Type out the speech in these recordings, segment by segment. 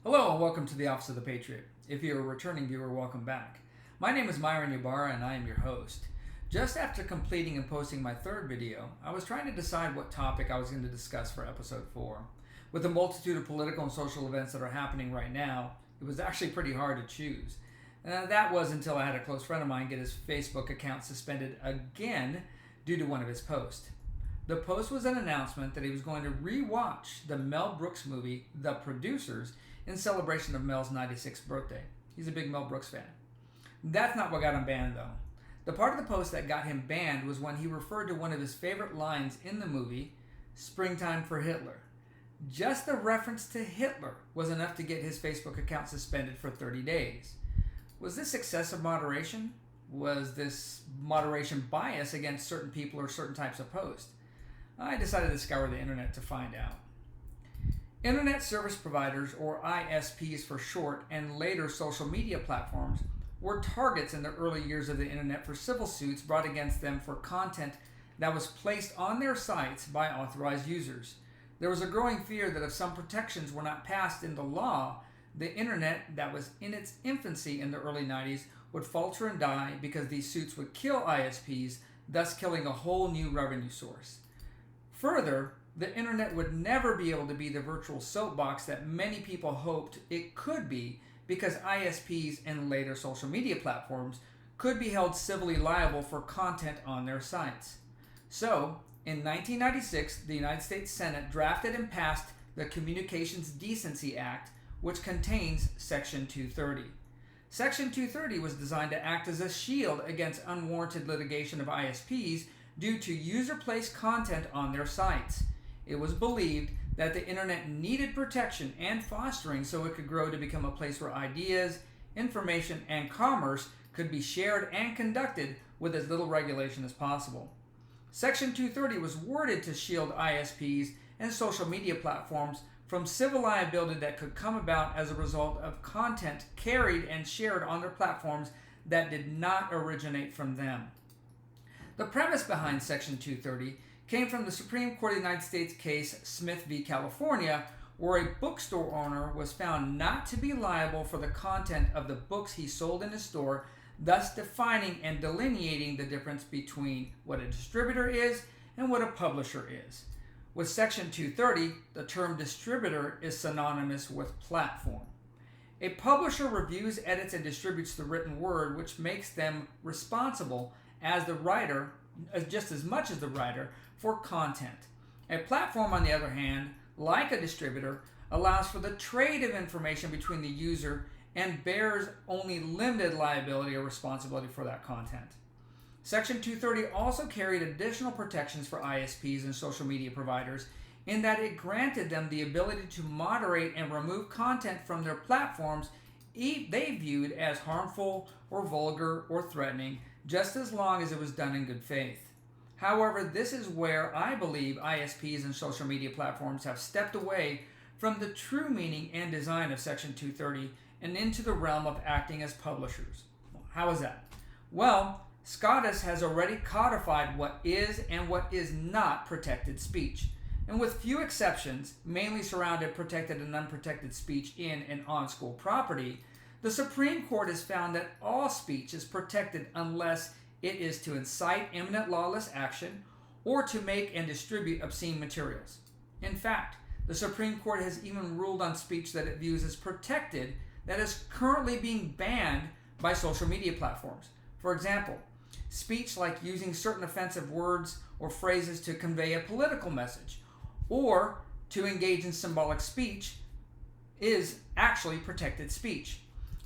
Hello and welcome to the Office of the Patriot. If you're a returning viewer, welcome back. My name is Myron Ybarra and I am your host. Just after completing and posting my third video, I was trying to decide what topic I was going to discuss for episode 4. With the multitude of political and social events that are happening right now, it was actually pretty hard to choose. That was until I had a close friend of mine get his Facebook account suspended again due to one of his posts. The post was an announcement that he was going to re-watch the Mel Brooks movie, The Producers, in celebration of Mel's 96th birthday. He's a big Mel Brooks fan. That's not what got him banned, though. The part of the post that got him banned was when he referred to one of his favorite lines in the movie, "Springtime for Hitler." Just the reference to Hitler was enough to get his Facebook account suspended for 30 days. Was this excessive moderation? Was this moderation bias against certain people or certain types of posts? I decided to scour the internet to find out. Internet service providers, or ISPs for short, and later social media platforms were targets in the early years of the internet for civil suits brought against them for content that was placed on their sites by authorized users. There was a growing fear that if some protections were not passed into law, the internet that was in its infancy in the early 90s would falter and die because these suits would kill ISPs, thus killing a whole new revenue source. Further, the internet would never be able to be the virtual soapbox that many people hoped it could be because ISPs and later social media platforms could be held civilly liable for content on their sites. So, in 1996, the United States Senate drafted and passed the Communications Decency Act, which contains Section 230. Section 230 was designed to act as a shield against unwarranted litigation of ISPs due to user-placed content on their sites. It was believed that the internet needed protection and fostering so it could grow to become a place where ideas, information, and commerce could be shared and conducted with as little regulation as possible. Section 230 was worded to shield ISPs and social media platforms from civil liability that could come about as a result of content carried and shared on their platforms that did not originate from them. The premise behind Section 230 came from the Supreme Court of the United States case Smith v. California, where a bookstore owner was found not to be liable for the content of the books he sold in his store, thus defining and delineating the difference between what a distributor is and what a publisher is. With Section 230, the term distributor is synonymous with platform. A publisher reviews, edits, and distributes the written word, which makes them responsible as the writer, just as much as the writer, for content. A platform, on the other hand, like a distributor, allows for the trade of information between the user and bears only limited liability or responsibility for that content. Section 230 also carried additional protections for ISPs and social media providers in that it granted them the ability to moderate and remove content from their platforms they viewed as harmful or vulgar or threatening, just as long as it was done in good faith. However, this is where I believe ISPs and social media platforms have stepped away from the true meaning and design of Section 230 and into the realm of acting as publishers. How is that? Well, SCOTUS has already codified what is and what is not protected speech. And with few exceptions, mainly surrounded protected and unprotected speech in and on school property, the Supreme Court has found that all speech is protected unless it is to incite imminent lawless action or to make and distribute obscene materials. In fact, the Supreme Court has even ruled on speech that it views as protected that is currently being banned by social media platforms. For example, speech like using certain offensive words or phrases to convey a political message or to engage in symbolic speech is actually protected speech.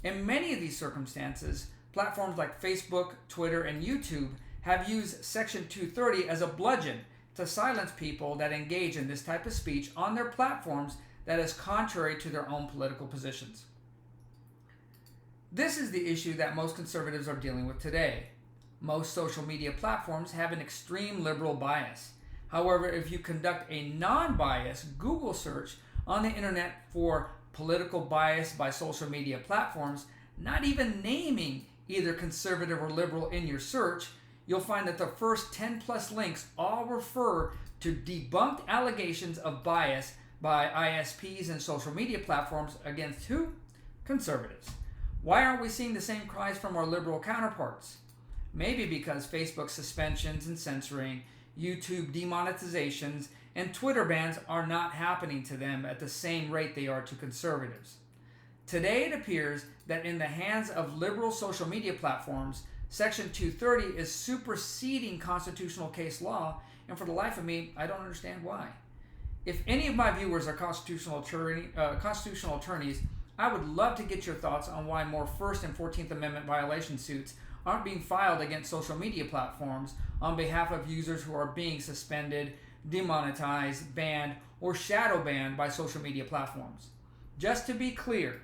In many of these circumstances, platforms like Facebook, Twitter, and YouTube have used Section 230 as a bludgeon to silence people that engage in this type of speech on their platforms that is contrary to their own political positions. This is the issue that most conservatives are dealing with today. Most social media platforms have an extreme liberal bias. However, if you conduct a non-biased Google search on the internet for political bias by social media platforms, not even naming either conservative or liberal in your search, you'll find that the first 10 plus links all refer to debunked allegations of bias by ISPs and social media platforms against who? Conservatives. Why aren't we seeing the same cries from our liberal counterparts? Maybe because Facebook suspensions and censoring, YouTube demonetizations, and Twitter bans are not happening to them at the same rate they are to conservatives. Today it appears that in the hands of liberal social media platforms, Section 230 is superseding constitutional case law, and for the life of me, I don't understand why. If any of my viewers are constitutional attorneys, I would love to get your thoughts on why more First and 14th Amendment violation suits aren't being filed against social media platforms on behalf of users who are being suspended, demonetized, banned, or shadow banned by social media platforms. Just to be clear,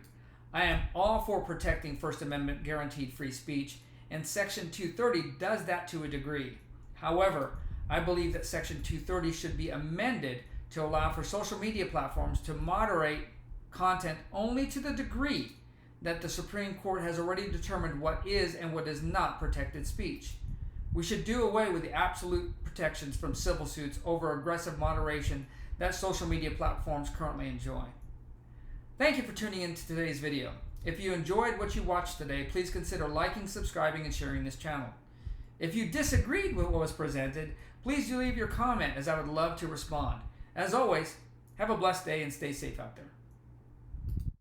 I am all for protecting First Amendment guaranteed free speech, and Section 230 does that to a degree. However, I believe that Section 230 should be amended to allow for social media platforms to moderate content only to the degree that the Supreme Court has already determined what is and what is not protected speech. We should do away with the absolute protections from civil suits over aggressive moderation that social media platforms currently enjoy. Thank you for tuning in to today's video. If you enjoyed what you watched today, please consider liking, subscribing, and sharing this channel. If you disagreed with what was presented, please do leave your comment, as I would love to respond. As always, have a blessed day and stay safe out there.